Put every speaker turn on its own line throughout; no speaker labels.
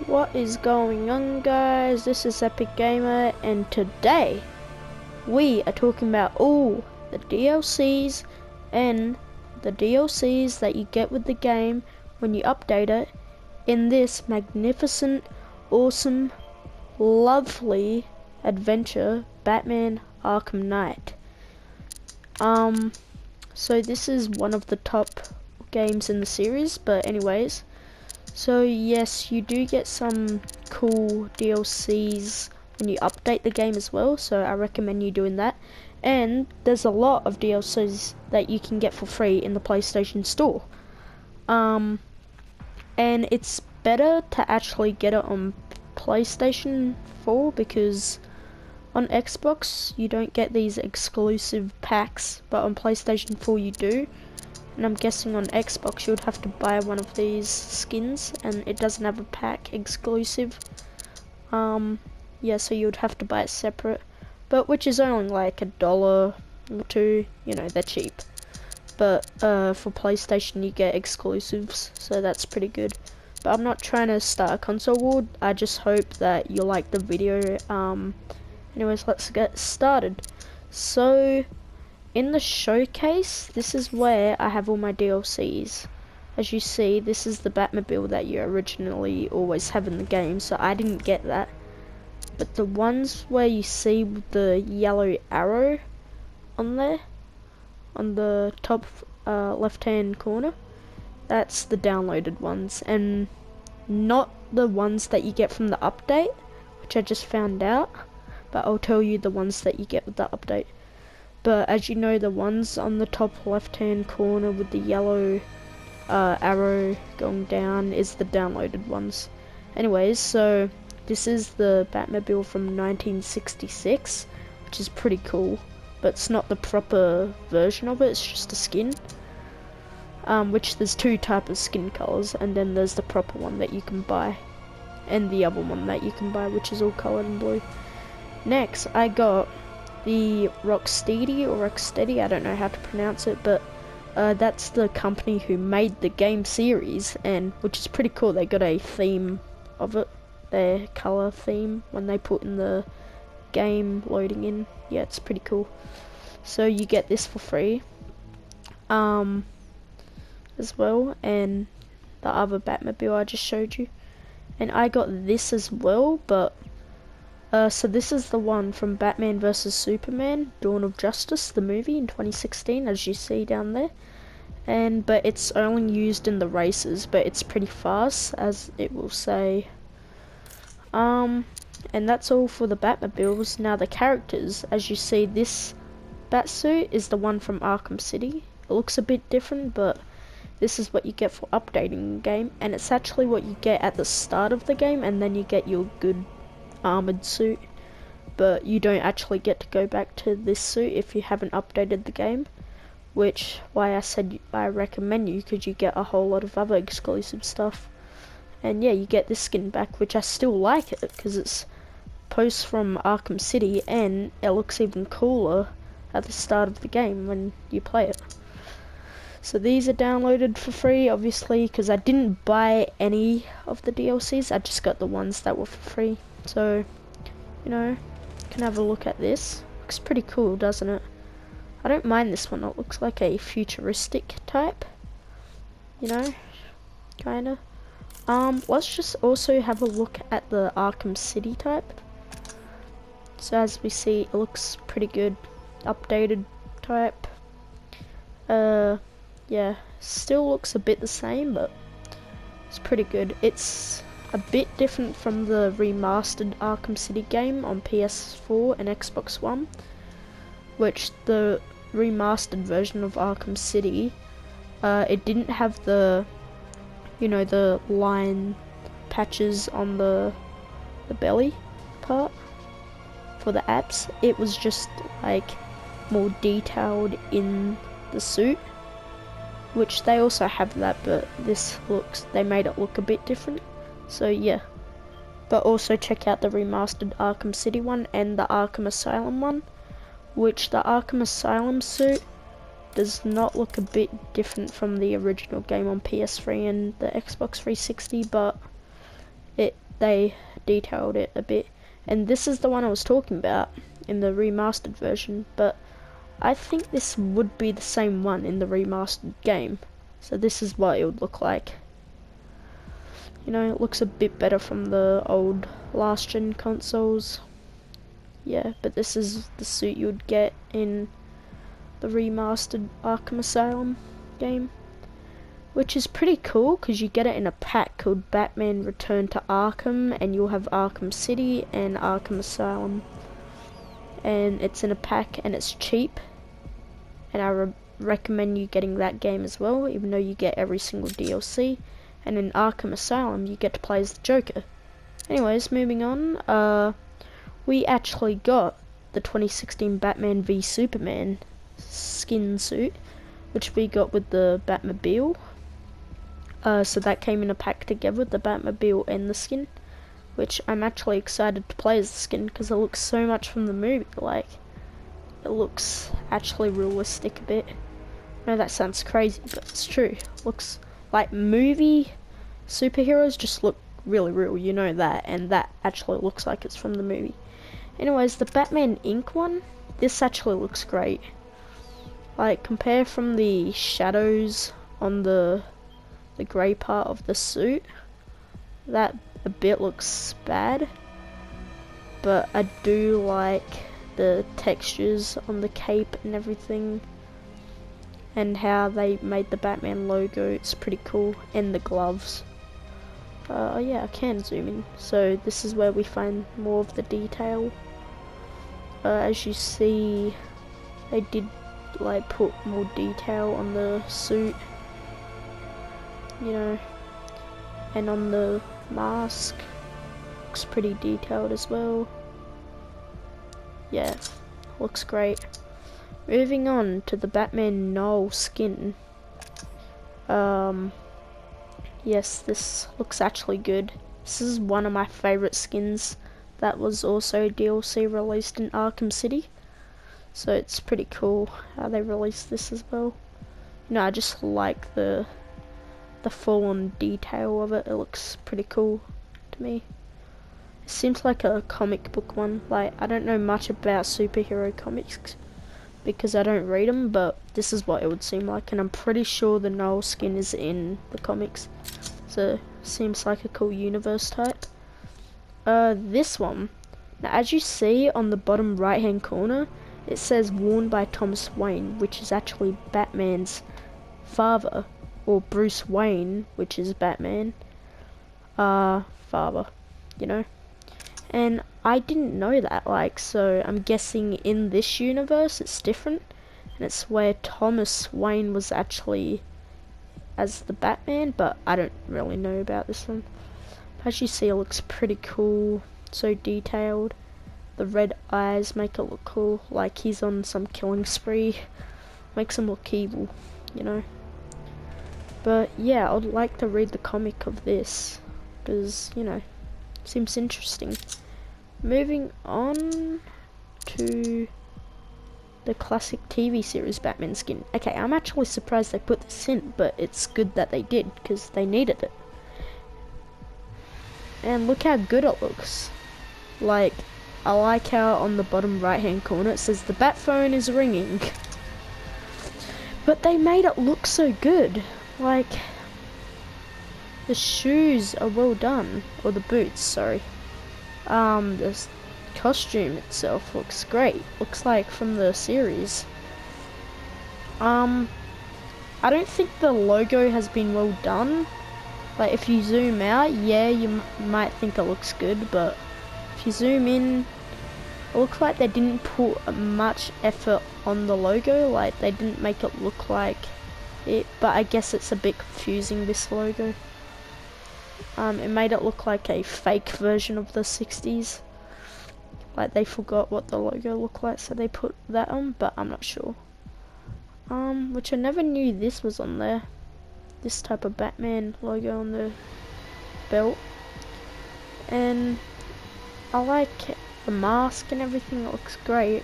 What is going on, guys? This is Epic Gamer, and today we are talking about all the DLCs and the DLCs that you get with the game when you update it in this magnificent, awesome, lovely adventure, Batman Arkham Knight. So this is one of the top games in the series, but anyways. So yes, you do get some cool DLCs when you update the game as well, so I recommend you doing that. And there's a lot of DLCs that you can get for free in the PlayStation Store. And it's better to actually get it on PlayStation 4 because on Xbox you don't get these exclusive packs, but on PlayStation 4 you do. And I'm guessing on Xbox you would have to buy one of these skins, and it doesn't have a pack exclusive. Yeah, so you would have to buy it separate, but which is only like $1 or $2. You know, they're cheap. But for PlayStation you get exclusives, so that's pretty good. But I'm not trying to start a console war. I just hope that you like the video. Anyways, let's get started. So in the showcase, this is where I have all my DLCs. As you see, this is the Batmobile that you originally always have in the game, so I didn't get that. But the ones where you see the yellow arrow on there, on the top left hand corner, that's the downloaded ones, and not the ones that you get from the update, which I just found out, but I'll tell you the ones that you get with the update. But as you know, the ones on the top left hand corner with the yellow arrow going down is the downloaded ones. Anyways, so this is the Batmobile from 1966, which is pretty cool, but it's not the proper version of it, it's just a skin. Which there's two types of skin colors, and then there's the proper one that you can buy, and the other one that you can buy, which is all colored in blue. Next, I got the Rocksteady, I don't know how to pronounce it, but that's the company who made the game series, and which is pretty cool. They got a theme of it, their color theme, when they put in the game loading in. Yeah, it's pretty cool. So you get this for free as well, and the other Batmobile I just showed you, and I got this as well. But so this is the one from Batman vs Superman, Dawn of Justice, the movie in 2016, as you see down there. But it's only used in the races, but it's pretty fast, as it will say. And that's all for the Batmobiles. Now the characters, as you see, this Batsuit is the one from Arkham City. It looks a bit different, but this is what you get for updating the game, and it's actually what you get at the start of the game, and then you get your good armored suit, but you don't actually get to go back to this suit if you haven't updated the game, which why I said I recommend you, because you get a whole lot of other exclusive stuff. And yeah, you get this skin back, which I still like it because it's post from Arkham City, and it looks even cooler at the start of the game when you play it. So these are downloaded for free, obviously, because I didn't buy any of the DLCs, I just got the ones that were for free. So, you know, you can have a look at this. Looks pretty cool, doesn't it? I don't mind this one. It looks like a futuristic type, you know, kinda. Let's just also have a look at the Arkham City type. So as we see, it looks pretty good. Updated type. Yeah, still looks a bit the same, but it's pretty good. It's a bit different from the remastered Arkham City game on PS4 and Xbox One, which the remastered version of Arkham City, it didn't have the, you know, the line patches on the belly part for the abs. It was just like more detailed in the suit, which they also have that, but they made it look a bit different. So yeah, but also check out the remastered Arkham City one and the Arkham Asylum one, which the Arkham Asylum suit does not look a bit different from the original game on PS3 and the Xbox 360, but it they detailed it a bit. And this is the one I was talking about in the remastered version, but I think this would be the same one in the remastered game. So this is what it would look like. You know, it looks a bit better from the old last gen consoles. Yeah, but this is the suit you would get in the remastered Arkham Asylum game, which is pretty cool because you get it in a pack called Batman Return to Arkham, and you'll have Arkham City and Arkham Asylum, and it's in a pack and it's cheap, and I recommend you getting that game as well, even though you get every single DLC. And in Arkham Asylum you get to play as the Joker. Anyways, moving on, we actually got the 2016 Batman v Superman skin suit, which we got with the Batmobile. So that came in a pack together with the Batmobile and the skin, which I'm actually excited to play as the skin because it looks so much from the movie. Like, it looks actually realistic a bit. I know that sounds crazy, but it's true. It looks like movie superheroes just look really real, you know that, and that actually looks like it's from the movie. Anyways, the Batman Inc. one, this actually looks great. Like, compare from the shadows on the grey part of the suit, that a bit looks bad, but I do like the textures on the cape and everything, and how they made the Batman logo. It's pretty cool, and the gloves. Oh yeah, I can zoom in. So this is where we find more of the detail. As you see, they did like put more detail on the suit, you know, and on the mask. Looks pretty detailed as well. Yeah, looks great. Moving on to the Batman Null skin. Yes, this looks actually good. This is one of my favorite skins that was also DLC released in Arkham City. So it's pretty cool how they released this as well. You know, I just like the full-on detail of it. It looks pretty cool to me. It seems like a comic book one. Like, I don't know much about superhero comics because I don't read them, but this is what it would seem like, and I'm pretty sure the Null skin is in the comics. So, seems like a cool universe type. This one, now as you see on the bottom right hand corner, it says worn by Thomas Wayne, which is actually Batman's father, or Bruce Wayne, which is Batman, father, you know. And I didn't know that, like, so I'm guessing in this universe it's different, and it's where Thomas Wayne was actually as the Batman, but I don't really know about this one. But as you see, it looks pretty cool, so detailed. The red eyes make it look cool, like he's on some killing spree. Makes him look evil, you know. But yeah, I'd like to read the comic of this, because, you know, seems interesting. Moving on to the classic TV series Batman skin. Okay, I'm actually surprised they put this in, but it's good that they did, because they needed it. And look how good it looks. Like, I like how on the bottom right hand corner it says the bat phone is ringing. But they made it look so good. Like, the shoes are well done, or the boots, sorry. The costume itself looks great. Looks like from the series. I don't think the logo has been well done. Like, if you zoom out, yeah, you might think it looks good, but if you zoom in, it looks like they didn't put much effort on the logo. Like, they didn't make it look like it, but I guess it's a bit confusing, this logo. It made it look like a fake version of the 60s. Like, they forgot what the logo looked like, so they put that on, but I'm not sure. Which I never knew this was on there. This type of Batman logo on the belt. And I like the mask and everything, it looks great.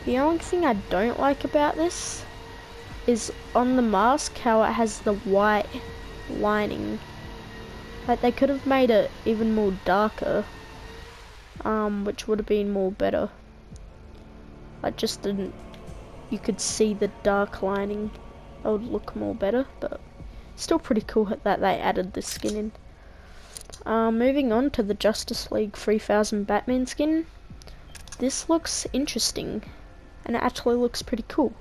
The only thing I don't like about this is on the mask how it has the white lining. Like, they could have made it even more darker, which would have been more better. Like, just didn't, you could see the dark lining. It would look more better, but still pretty cool that they added this skin in. Moving on to the Justice League 3000 Batman skin. This looks interesting, and it actually looks pretty cool.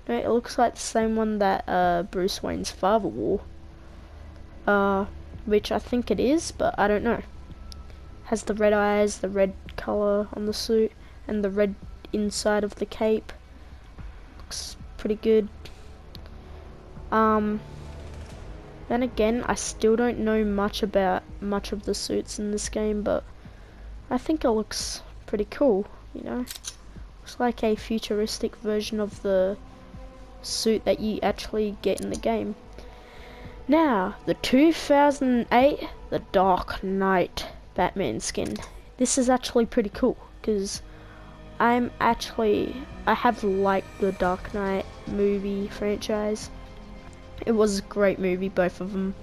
You know, it looks like the same one that Bruce Wayne's father wore, which I think it is, but I don't know. Has the red eyes, the red colour on the suit, and the red inside of the cape. Looks pretty good. Then again, I still don't know much about much of the suits in this game, but I think it looks pretty cool, you know. Looks like a futuristic version of the suit that you actually get in the game. Now, the 2008, the Dark Knight Batman skin. This is actually pretty cool, because I have liked the Dark Knight movie franchise. It was a great movie, both of them.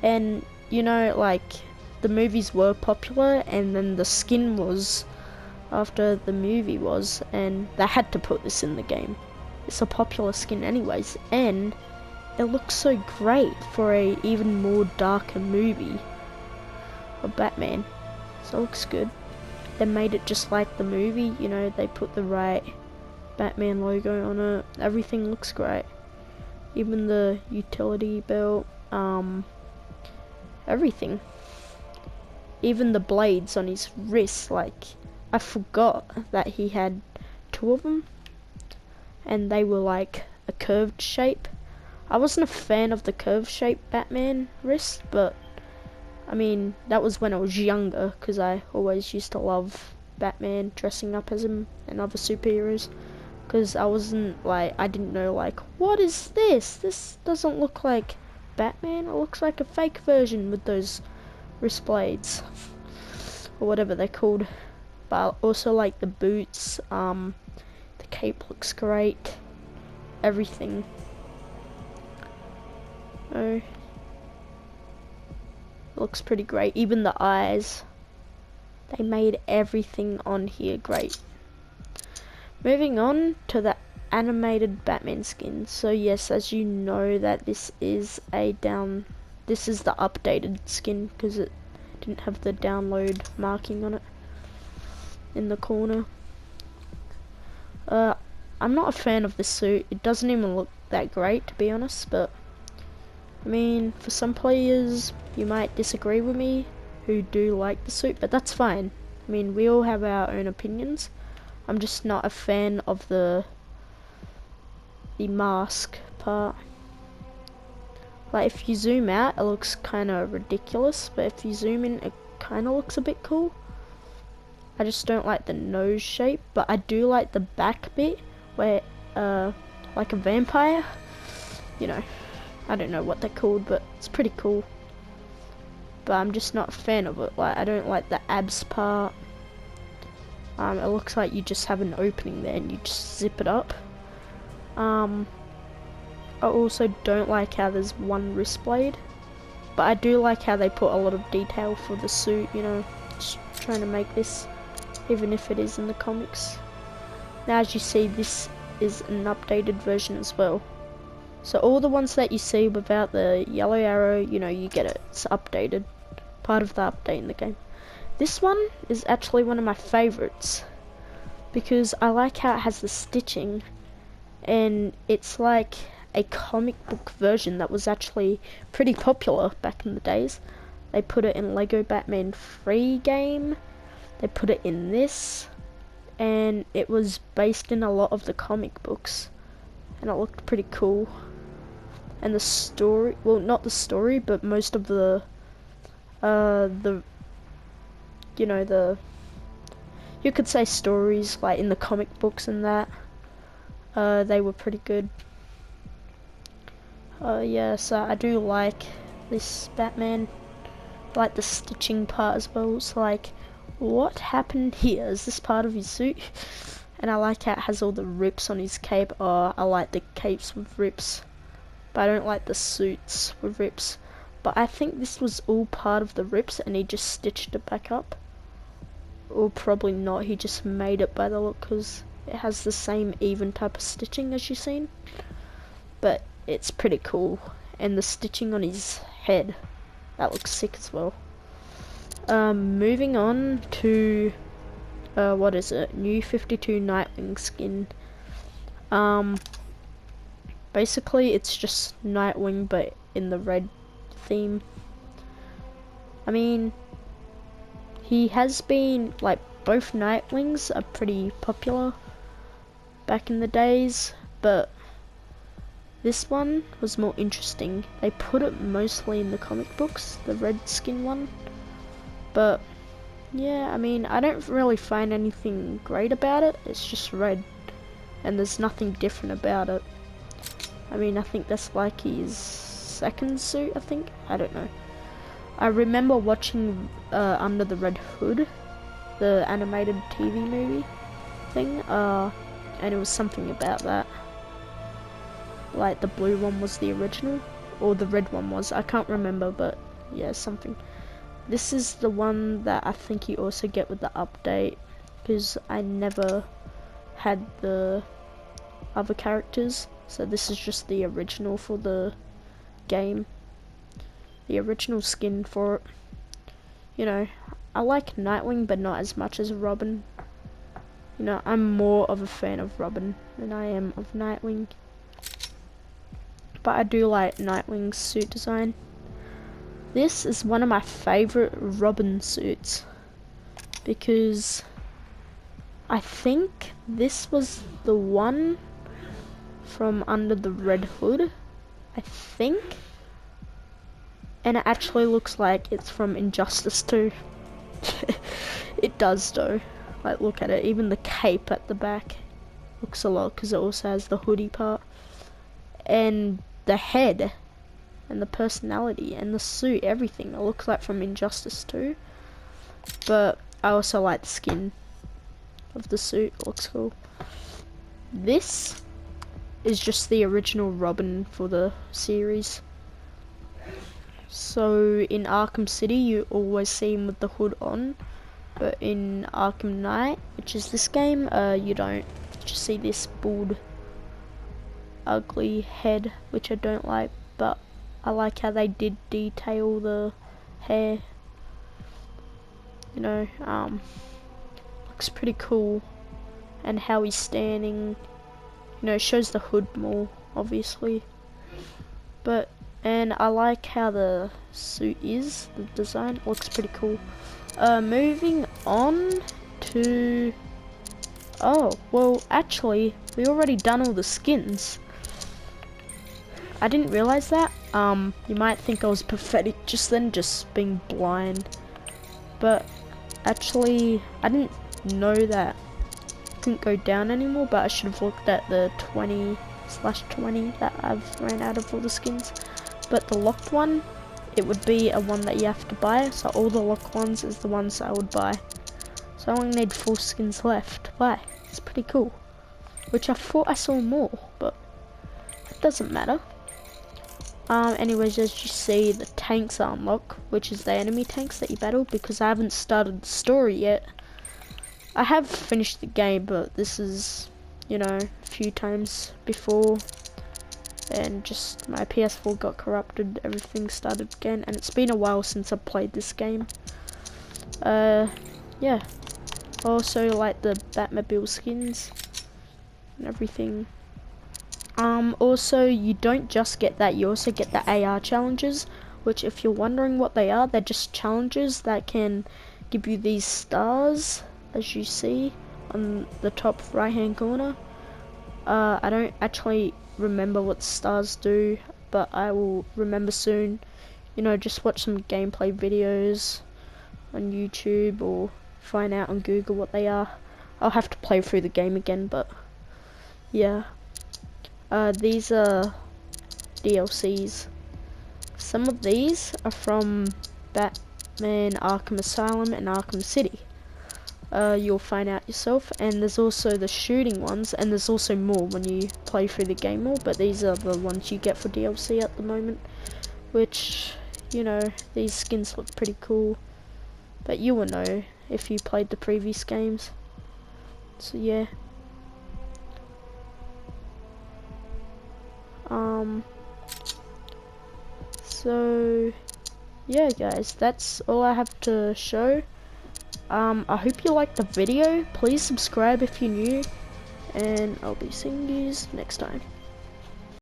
And, you know, like, the movies were popular, and then the skin was after the movie was, and they had to put this in the game. It's a popular skin anyways, and it looks so great for a even more darker movie of Batman. So it looks good. They made it just like the movie, you know, they put the right Batman logo on it. Everything looks great. Even the utility belt, everything. Even the blades on his wrist, like, I forgot that he had two of them, and they were like a curved shape. I wasn't a fan of the curved shape Batman wrist, but I mean, that was when I was younger, because I always used to love Batman, dressing up as him and other superheroes. Because I didn't know, like, what is this? This doesn't look like Batman. It looks like a fake version with those wrist blades, or whatever they're called. But I also like the boots. The cape looks great. Everything. Oh, looks pretty great. Even the eyes. They made everything on here great. Moving on to the animated Batman skin. So yes, as you know, that this is the updated skin, because it didn't have the download marking on it in the corner. I'm not a fan of this suit. It doesn't even look that great, to be honest, but I mean, for some players you might disagree with me who do like the suit, but that's fine. I mean, we all have our own opinions. I'm just not a fan of the mask part. Like, if you zoom out, it looks kind of ridiculous, but if you zoom in, it kind of looks a bit cool. I just don't like the nose shape, but I do like the back bit where, like a vampire. You know, I don't know what they're called, but it's pretty cool. But I'm just not a fan of it. Like, I don't like the abs part. It looks like you just have an opening there and you just zip it up. I also don't like how there's one wrist blade, but I do like how they put a lot of detail for the suit, you know, just trying to make this, even if it is in the comics. Now, as you see, this is an updated version as well. So all the ones that you see without the yellow arrow, you know, you get it. It's updated, part of the update in the game. This one is actually one of my favorites, because I like how it has the stitching, and it's like a comic book version that was actually pretty popular back in the days. They put it in Lego Batman 3 game, they put it in this, and it was based in a lot of the comic books, and it looked pretty cool. And the story, well, not the story, but most of the you know, you could say stories, like in the comic books and that, they were pretty good. Yeah, so I do like this Batman. I like the stitching part as well. It's like, what happened here? Is this part of his suit? And I like how it has all the rips on his cape. Oh, I like the capes with rips. but I don't like the suits with rips. But I think this was all part of the rips and he just stitched it back up. Or probably not, he just made it by the look, because it has the same even type of stitching as you've seen. But it's pretty cool. And the stitching on his head, that looks sick as well. Moving on to what is it? New 52 Nightwing skin. Basically it's just Nightwing but in the red theme. I mean, he has been, like, both Nightwings are pretty popular back in the days, but this one was more interesting. They put it mostly in the comic books, the red skin one. But yeah, I mean, I don't really find anything great about it. It's just red and there's nothing different about it. I mean, I think that's like his second suit, I think. I don't know. I remember watching Under the Red Hood, the animated TV movie thing, and it was something about that. Like the blue one was the original, or the red one was, I can't remember, but yeah, something. This is the one that I think you also get with the update, because I never had the other characters, so this is just the original for the game. The original skin for it. You know, I like Nightwing but not as much as Robin. You know, I'm more of a fan of Robin than I am of Nightwing. But I do like Nightwing's suit design. This is one of my favourite Robin suits, because I think this was the one from Under the Red Hood, I think. And it actually looks like it's from Injustice 2. It does though. Like, look at it, even the cape at the back looks a lot, because it also has the hoodie part. And the head, and the personality, and the suit, everything, it looks like from Injustice 2. But I also like the skin of the suit, it looks cool. This is just the original Robin for the series. So in Arkham City you always see him with the hood on, but in Arkham Knight, which is this game, you don't. You just see this bald, ugly head, which I don't like, but I like how they did detail the hair. You know, looks pretty cool, and how he's standing. You know, it shows the hood more, obviously, but. And I like how the suit is, the design looks pretty cool. Moving on to... Oh, well, actually, we already done all the skins. I didn't realize that. You might think I was pathetic just then, just being blind. But actually, I didn't know that it couldn't go down anymore, but I should have looked at the 20/20 that I've ran out of all the skins. But the locked one, it would be a one that you have to buy, so all the locked ones is the ones I would buy. So I only need 4 skins left to buy. It's pretty cool. Which I thought I saw more, but it doesn't matter. Anyways, as you see, the tanks are unlocked, which is the enemy tanks that you battle, because I haven't started the story yet. I have finished the game, but this is, you know, a few times before. And just my PS4 got corrupted, everything started again, and it's been a while since I played this game. Yeah. Also like the Batmobile skins and everything. Also you don't just get that, you also get the AR challenges, which if you're wondering what they are, they're just challenges that can give you these stars, as you see on the top right hand corner. I don't actually remember what stars do, but I will remember soon. You know, just watch some gameplay videos on YouTube or find out on Google what they are. I'll have to play through the game again, but yeah. These are DLCs. Some of these are from Batman Arkham Asylum and Arkham City. you'll find out yourself. And there's also the shooting ones, and there's also more when you play through the game more, but these are the ones you get for DLC at the moment, which, you know, these skins look pretty cool, but you will know if you played the previous games. So yeah. So yeah guys, that's all I have to show. I hope you liked the video. Please subscribe if you're new, and I'll be seeing you next time.